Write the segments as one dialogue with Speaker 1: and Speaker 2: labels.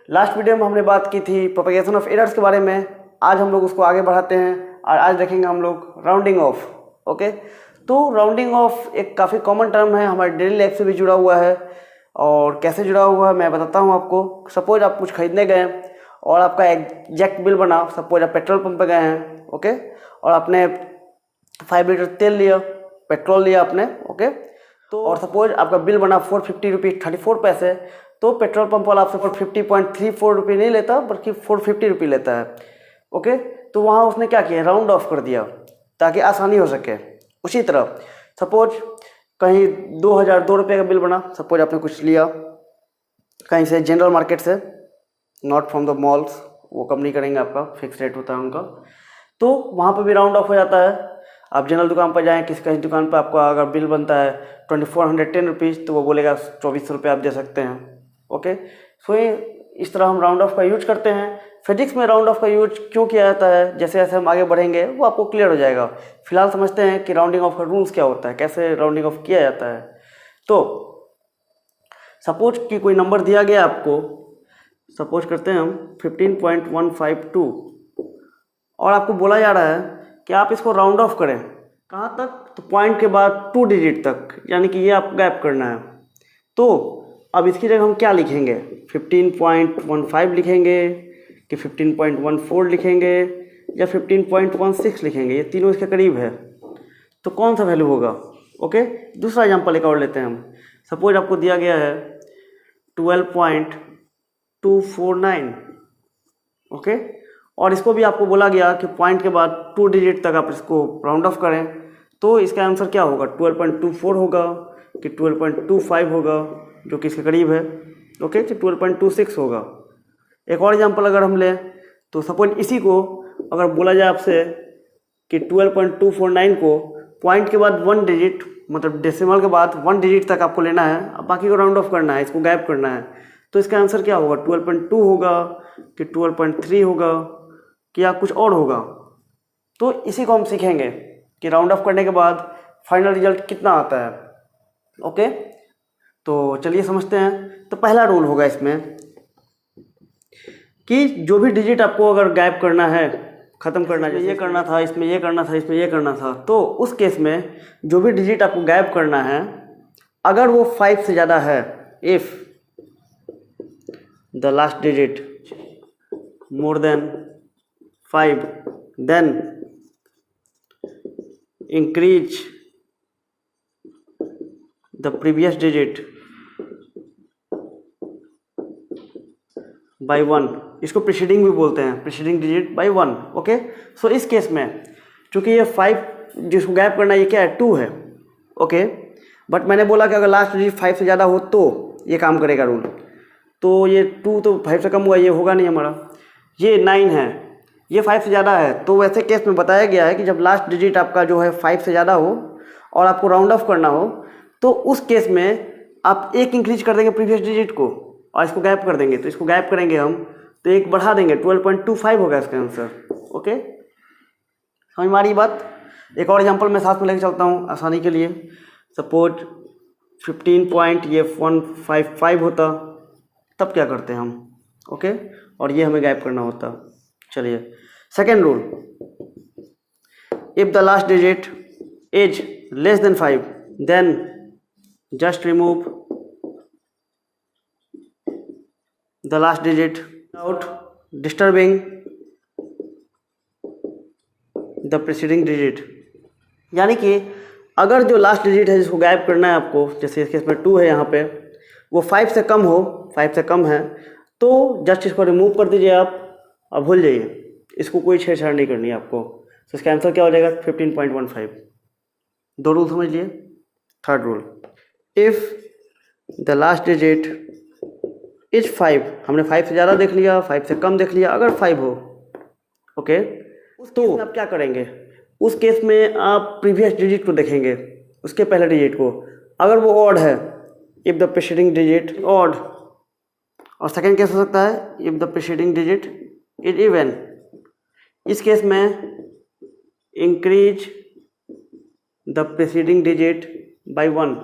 Speaker 1: Last video में हमने बात की थी प्रोपेगेशन ऑफ एरर्स के बारे में। आज हम लोग उसको आगे बढ़ाते हैं और आज देखेंगे हम लोग राउंडिंग ऑफ। ओके, तो राउंडिंग ऑफ एक काफ़ी कॉमन टर्म है, हमारे डेली लाइफ से भी जुड़ा हुआ है। और कैसे जुड़ा हुआ है मैं बताता हूँ आपको। सपोज आप कुछ खरीदने गए और आपका एग्जैक्ट बिल बना। सपोज आप पेट्रोल पंप पे गए हैं, ओके, और आपने 5 लीटर तेल लिया, पेट्रोल लिया आपने, ओके, तो और सपोज आपका बिल बना 450 रुपीज़ 34 पैसे। तो पेट्रोल पंप वाला आपसे 450.34 रुपये नहीं लेता बल्कि 450 रुपये लेता है। ओके, तो वहाँ उसने क्या किया, राउंड ऑफ कर दिया ताकि आसानी हो सके। उसी तरह सपोज कहीं 2002 रुपये का बिल बना। सपोज आपने कुछ लिया कहीं से, जनरल मार्केट से, नॉट फ्रॉम द मॉल्स, वो कम नहीं करेंगे, आपका फिक्स रेट होता है उनका। तो वहाँ पर भी राउंड ऑफ हो जाता है। आप जनरल दुकान पर जाएँ, कहीं दुकान पर आपका अगर बिल बनता है 2410 रुपीज़, तो वो बोलेगा 24 रुपये आप दे सकते हैं। ओके, सो इस तरह हम राउंड ऑफ का यूज करते हैं। फिजिक्स में राउंड ऑफ का यूज क्यों किया जाता है, जैसे जैसे हम आगे बढ़ेंगे वो आपको क्लियर हो जाएगा। फिलहाल समझते हैं कि राउंडिंग ऑफ का रूल्स क्या होता है, कैसे राउंडिंग ऑफ किया जाता है। तो सपोज कि कोई नंबर दिया गया आपको, सपोज करते हैं हम 15.152, और आपको बोला जा रहा है कि आप इसको राउंड ऑफ करें। कहाँ तक? तो पॉइंट के बाद 2 डिजिट तक, यानी कि ये आपको गैप करना है। तो अब इसकी जगह हम क्या लिखेंगे, 15.15 लिखेंगे कि 15.14 लिखेंगे या 15.16 लिखेंगे? ये तीनों इसके करीब है, तो कौन सा वैल्यू होगा? ओके, दूसरा एग्जांपल एक और लेते हैं हम। सपोज आपको दिया गया है 12.249, ओके, और इसको भी आपको बोला गया कि पॉइंट के बाद 2 डिजिट तक आप इसको राउंड ऑफ करें। तो इसका आंसर क्या होगा? 12.24 होगा कि 12.25 होगा, जो कि इसके करीब है। ओके, तो 12.26 होगा। एक और एग्जांपल अगर हम लें, तो सपोज इसी को अगर बोला जाए आपसे कि 12.249 को पॉइंट के बाद 1 डिजिट, मतलब डेसिमल के बाद 1 डिजिट तक आपको लेना है, अब बाकी को राउंड ऑफ करना है, इसको गैप करना है। तो इसका आंसर क्या होगा? 12.2 होगा कि 12.3 होगा कि या कुछ और होगा? तो इसी को हम सीखेंगे कि राउंड ऑफ करने के बाद फाइनल रिजल्ट कितना आता है। ओके, तो चलिए समझते हैं। तो पहला रूल होगा इसमें कि जो भी डिजिट आपको अगर गैप करना है, ख़त्म करना है, ये करना था, इसमें ये करना था, इसमें ये करना था, तो उस केस में जो भी डिजिट आपको गैप करना है, अगर वो 5 से ज़्यादा है, if the last digit more than 5, then increase the previous digit by 1। इसको प्रीसीडिंग भी बोलते हैं, preceding digit by 1। Okay, so इस केस में चूंकि ये 5 जिसको गैप करना है, ये क्या है? 2 है। ओके, बट मैंने बोला कि अगर लास्ट डिजिट 5 से ज़्यादा हो तो ये काम करेगा रूल। तो ये 2 तो 5 से कम हुआ, ये होगा नहीं हमारा। ये 9 है, ये 5 से ज़्यादा है। तो वैसे केस में बताया गया है कि जब लास्ट डिजिट आपका जो है 5 से ज़्यादा हो और आपको राउंड ऑफ करना हो, तो उस केस में आप एक इंक्रीज कर देंगे प्रीवियस डिजिट को और इसको गैप कर देंगे। तो इसको गैप करेंगे हम, तो एक बढ़ा देंगे, 12.25 होगा इसका आंसर। ओके, समझ में आ रही बात? एक और एग्जांपल मैं साथ में लेके चलता हूँ आसानी के लिए। सपोज 15.155 होता, तब क्या करते हैं हम? ओके, और ये हमें गैप करना होता। चलिए, second rule, if the last digit is less than 5, then just remove the last digit without disturbing the preceding digit। यानी कि अगर जो लास्ट डिजिट है जिसको गायब करना है आपको, जैसे इस केस में 2 है यहाँ पे, वो 5 से कम हो, 5 से कम है, तो जस्ट इसको रिमूव कर दीजिए आप और भूल जाइए, इसको कोई छेड़छाड़ नहीं करनी है आपको। तो इसका आंसर क्या हो जाएगा? 15.15। 2 रूल समझ लिए। Third rule, if the last digit is 5, हमने 5 से ज़्यादा देख लिया, 5 से कम देख लिया, अगर 5 हो, ओके, तो आप क्या करेंगे? उस केस में आप प्रीवियस डिजिट को देखेंगे, उसके पहले डिजिट को। अगर वो ऑड है, if the preceding digit odd, और सेकेंड केस हो सकता है if the preceding digit is even. इस केस में increase the preceding digit bye 1,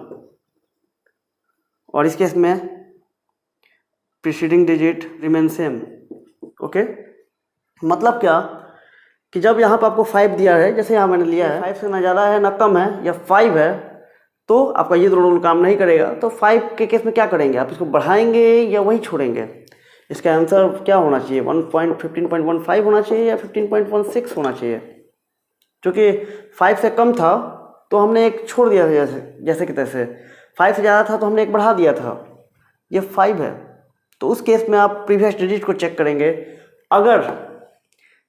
Speaker 1: और इस केस में preceding digit remain same. Okay, मतलब क्या कि जब यहाँ पर आपको 5 दिया है, जैसे यहाँ मैंने लिया है 5 से ना ज़्यादा है ना कम है या 5 है, तो आपका ये दोनों रूल काम नहीं करेगा। तो 5 के केस में क्या करेंगे, आप इसको बढ़ाएंगे या वही छोड़ेंगे? इसका आंसर क्या होना चाहिए, 15.15 होना चाहिए या 15.16 होना चाहिए? क्योंकि 5 से कम था तो हमने एक छोड़ दिया था, जैसे कि तैसे। 5 से ज़्यादा था तो हमने एक बढ़ा दिया था। ये 5 है, तो उस केस में आप प्रीवियस डिजिट को चेक करेंगे। अगर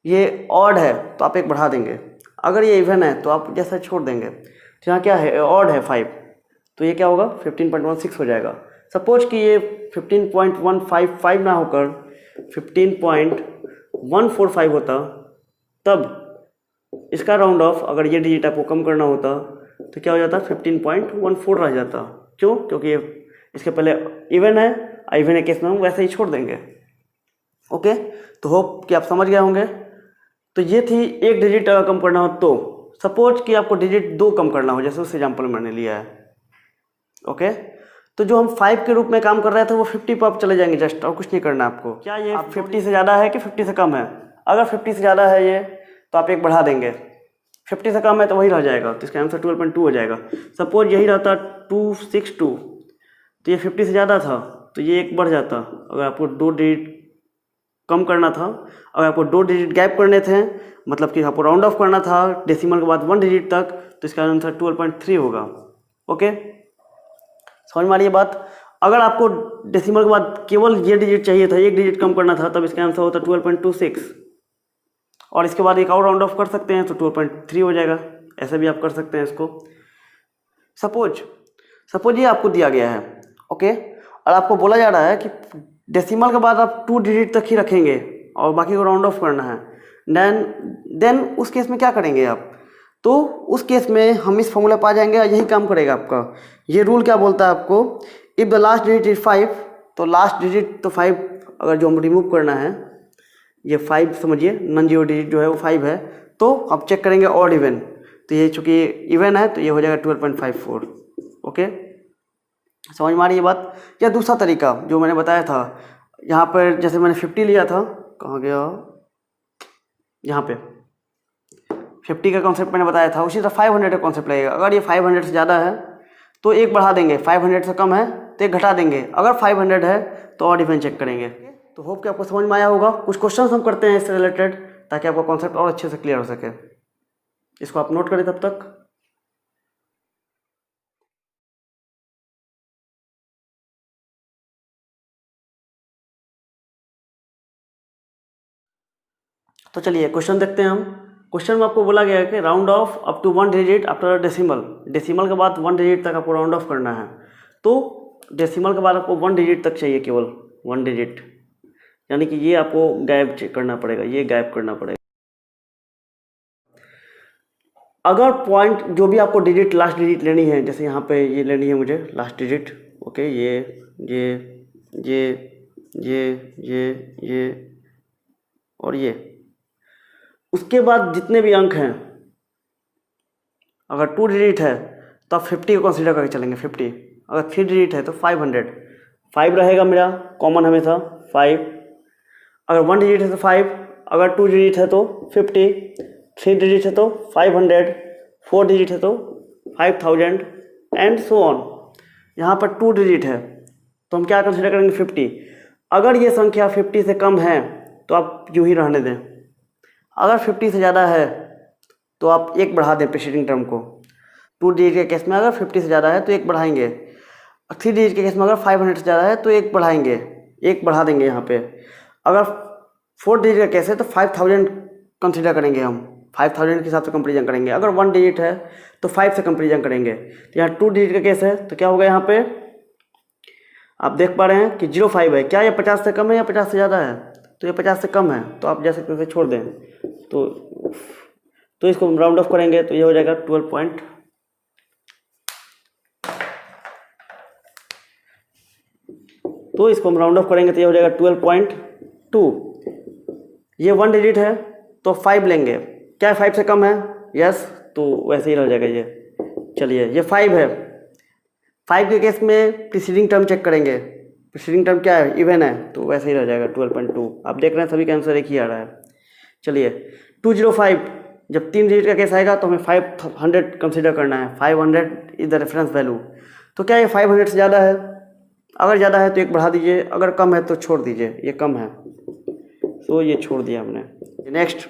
Speaker 1: ये ऑड है तो आप एक बढ़ा देंगे, अगर ये इवन है तो आप जैसा छोड़ देंगे। तो यहाँ क्या है, ऑड है 5, तो ये क्या होगा 15.16 हो जाएगा। सपोज कि ये 15.155 ना होकर 15.145 होता, तब इसका राउंड ऑफ, अगर ये डिजिट आपको कम करना होता तो क्या हो जाता, 15.14 रह जाता। क्यों? क्योंकि ये इसके पहले इवन है, इवन है केस में हम वैसे ही छोड़ देंगे। ओके, तो होप कि आप समझ गए होंगे। तो ये थी एक डिजिट अगर कम करना हो तो। सपोज कि आपको डिजिट 2 कम करना हो, जैसे उस एग्जाम्पल मैंने लिया है। ओके, तो जो हम 5 के रूप में काम कर रहे थे वो 50 पर आप चले जाएंगे जस्ट, और कुछ नहीं करना आपको। क्या ये 50 से ज़्यादा है कि 50 से कम है? अगर 50 से ज़्यादा है ये, तो आप एक बढ़ा देंगे। 50 से कम है तो वही रह जाएगा, तो इसका आंसर 12.2 हो जाएगा। सपोज यही रहता 262, तो ये 50 से ज़्यादा था तो ये एक बढ़ जाता। अगर आपको 2 डिजिट कम करना था, अगर आपको 2 डिजिट गैप करने थे, मतलब कि आपको राउंड ऑफ करना था डेसिमल के बाद 1 डिजिट तक, तो इसका आंसर 12.3 होगा। ओके, समझ में आ रही है बात? अगर आपको डेसिमल के बाद केवल ये डिजिट चाहिए था, एक डिजिट कम करना था, तब इसका आंसर होता 12.26, और इसके बाद एक और राउंड ऑफ कर सकते हैं तो 12.3 हो जाएगा। ऐसे भी आप कर सकते हैं इसको। सपोज ये आपको दिया गया है, ओके, और आपको बोला जा रहा है कि डेसिमल के बाद आप 2 डिजिट तक ही रखेंगे और बाकी को राउंड ऑफ करना है। देन उस केस में क्या करेंगे आप? तो उस केस में हम इस फॉर्मूला पर आ जाएंगे और यही काम करेगा आपका। ये रूल क्या बोलता है आपको, if the last digit is 5, तो लास्ट डिजिट तो 5 अगर जो हम रिमूव करना है, ये 5 समझिए, नॉन जीरो डिजिट जो है वो 5 है, तो आप चेक करेंगे ऑड इवन। तो ये चूँकि इवन है तो ये हो जाएगा 12.54। ओके, समझ में आ रही है बात? या दूसरा तरीका जो मैंने बताया था, यहाँ पर जैसे मैंने 50 लिया था, कहाँ गया, यहाँ पे 50 का कॉन्सेप्ट मैंने बताया था, उसी तरह 500 का कॉन्सेप्ट लगेगा। अगर ये 500 से ज़्यादा है तो एक बढ़ा देंगे, 500 से कम है तो एक घटा देंगे, अगर 500 है तो ऑड इवन चेक करेंगे। तो होप कि आपको समझ में आया होगा। कुछ क्वेश्चन हम करते हैं इससे रिलेटेड, ताकि आपका कॉन्सेप्ट और अच्छे से क्लियर हो सके। इसको आप नोट करें तब तक। तो चलिए क्वेश्चन देखते हैं हम। क्वेश्चन में आपको बोला गया है कि round off up to 1 digit after decimal. Decimal के बाद 1 डिजिट तक आपको राउंड ऑफ करना है। तो डेसिमल के बाद आपको 1 डिजिट तक चाहिए, केवल 1 डिजिट, यानी कि ये आपको गायब करना पड़ेगा, ये गायब करना पड़ेगा। अगर पॉइंट जो भी आपको डिजिट लास्ट डिजिट लेनी है, जैसे यहाँ पे ये लेनी है मुझे लास्ट डिजिट, ओके, ये और ये, उसके बाद जितने भी अंक हैं, अगर 2 डिजिट है तो आप 50 को कंसीडर करके चलेंगे। 50, अगर 3 डिजिट है तो 500, 5 रहेगा मेरा कॉमन हमेशा 5। अगर 1 डिजिट है तो 5, अगर 2 डिजिट है तो 50, 3 डिजिट है तो 500, 4 डिजिट है तो 5000 एंड सो ऑन। यहाँ पर 2 डिजिट है तो हम क्या कंसीडर करेंगे, 50। अगर ये संख्या 50 से कम है तो आप यूँ ही रहने दें। अगर 50 से ज़्यादा है तो आप एक बढ़ा दें प्रीसीडिंग टर्म को। 2 डिजिट के केस में अगर 50 से ज़्यादा है तो एक बढ़ाएंगे, 3 डिजिट के केस में अगर 500 से ज़्यादा है तो एक बढ़ाएंगे, एक बढ़ा देंगे यहाँ पे। अगर 4 डिजिट का केस है तो 5000 कंसीडर करेंगे हम, 5000 के हिसाब से कंपेरिजन करेंगे। अगर 1 डिजिट है तो 5 से कंपेरिजन करेंगे। तो यहाँ 2 डिजिट का केस है तो क्या होगा, यहाँ पे आप देख पा रहे हैं कि 05 है। क्या ये 50 से कम है या 50 से ज़्यादा है? तो ये 50 से कम है, तो आप जैसे कैसे छोड़ दें। तो इसको हम राउंड ऑफ करेंगे तो ये हो जाएगा 12 तो इसको हम राउंड ऑफ करेंगे तो ये हो जाएगा 12.2। ये 1 डिजिट है तो 5 लेंगे। क्या 5 से कम है? यस, तो वैसे ही रह जाएगा ये। चलिए, ये 5 है, 5 के केस में प्रीसीडिंग टर्म चेक करेंगे। प्रीसीडिंग टर्म क्या है, इवन है, तो वैसे ही रह जाएगा 12.2। आप देख रहे हैं सभी का आंसर एक ही आ रहा है। चलिए 205, जब 3 डिजिट का केस आएगा तो हमें 500 कंसिडर करना है। 500 इज द रेफरेंस वैल्यू। तो क्या ये 500 से ज़्यादा है? अगर ज़्यादा है तो एक बढ़ा दीजिए, अगर कम है तो छोड़ दीजिए, ये कम है तो ये छोड़ दिया हमने। नेक्स्ट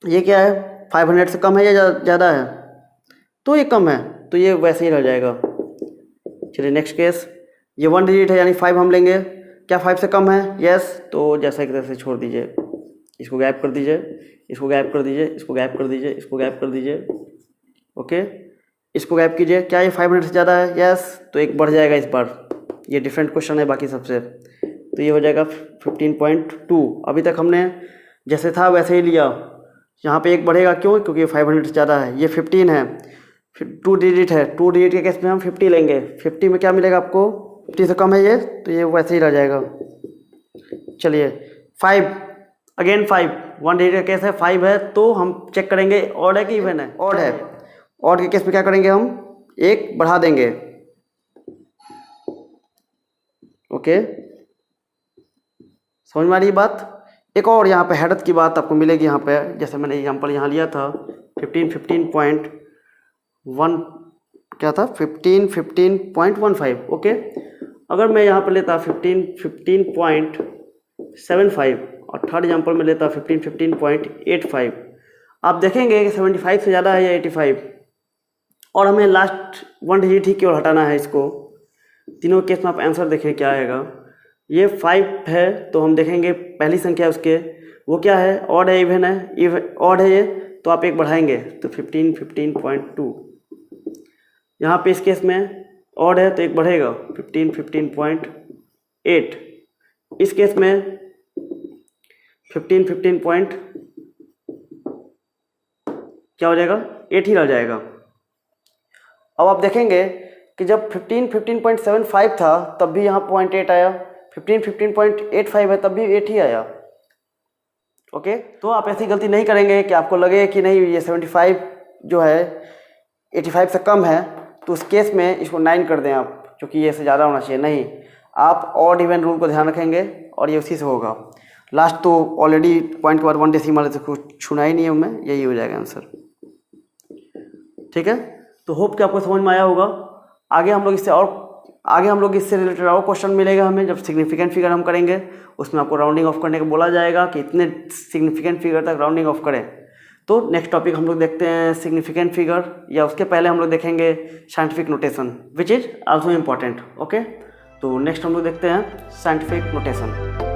Speaker 1: ये क्या है, 500 से कम है या ज़्यादा है? तो ये कम है, तो ये वैसे ही रह जाएगा। चलिए नेक्स्ट केस, ये 1 डिजिट है यानी 5 हम लेंगे। क्या 5 से कम है? यस, तो जैसा कि तैसे छोड़ दीजिए, इसको गैप कर दीजिए, इसको गैप कर दीजिए, इसको गैप कर दीजिए, इसको गैप कर दीजिए। ओके, इसको गैप कीजिए। क्या ये 500 से ज़्यादा है? यस, तो एक बढ़ जाएगा इस बार। ये डिफरेंट क्वेश्चन है बाकी सबसे, तो ये हो जाएगा 15.2। अभी तक हमने जैसे था वैसे ही लिया, यहाँ पे एक बढ़ेगा, क्यों? क्योंकि ये 500 से ज़्यादा है। ये 15 है, फिर 2 डिजिट है, 2 डिजिट के केस में हम 50 लेंगे। 50 में क्या मिलेगा आपको? 50 से कम है ये, तो ये वैसे ही रह जाएगा। चलिए 5, अगेन 5, 1 डिजिट का केस है, 5 है, तो हम चेक करेंगे ऑड है कि इवन है। ऑड है, ऑड के केस में क्या करेंगे हम? एक बढ़ा देंगे। ओके, समझ में आ रही बात? एक और यहाँ पे हैरत की बात आपको मिलेगी यहाँ पे, जैसे मैंने एग्जांपल यहाँ लिया था 15.1 क्या था, 15.15.15। ओके, अगर मैं यहाँ पर लेता 15.75 और थर्ड एग्जांपल में लेता 15.85, आप देखेंगे कि 75 से ज़्यादा है या 85, और हमें लास्ट 1 डिजिट ही केवल हटाना है इसको। तीनों केस में आप आंसर देखिए क्या आएगा। ये 5 है, तो हम देखेंगे पहली संख्या उसके वो क्या है, ऑड है इवन है? ऑड है ये, तो आप एक बढ़ाएंगे तो 15.2। यहाँ पे इस केस में ऑड है तो एक बढ़ेगा 15.8। इस केस में 15 क्या हो जाएगा, 8 ही रह जाएगा। अब आप देखेंगे कि जब 15.75 था तब भी यहाँ 0.8 आया, 15.85 है तब भी 8 ही आया। ओके, तो आप ऐसी गलती नहीं करेंगे कि आपको लगे कि नहीं ये 75 जो है 85 से कम है, तो उस केस में इसको 9 कर दें आप, क्योंकि ये से ज़्यादा होना चाहिए। नहीं, आप ऑड इवन रूल को ध्यान रखेंगे और ये उसी से होगा। लास्ट तो ऑलरेडी पॉइंट के बाद 1 डेसिमल से कुछ छूना ही नहीं है हमें, यही हो जाएगा आंसर। ठीक है, तो होप कि आपको समझ में आया होगा। आगे हम लोग इससे रिलेटेड और क्वेश्चन मिलेगा हमें, जब सिग्निफिकेंट फिगर हम करेंगे उसमें आपको राउंडिंग ऑफ करने को बोला जाएगा कि इतने सिग्निफिकेंट फिगर तक राउंडिंग ऑफ करें। तो नेक्स्ट टॉपिक हम लोग देखते हैं सिग्निफिकेंट फिगर, या उसके पहले हम लोग देखेंगे scientific notation which is also important. Okay, तो नेक्स्ट हम लोग देखते हैं साइंटिफिक नोटेशन।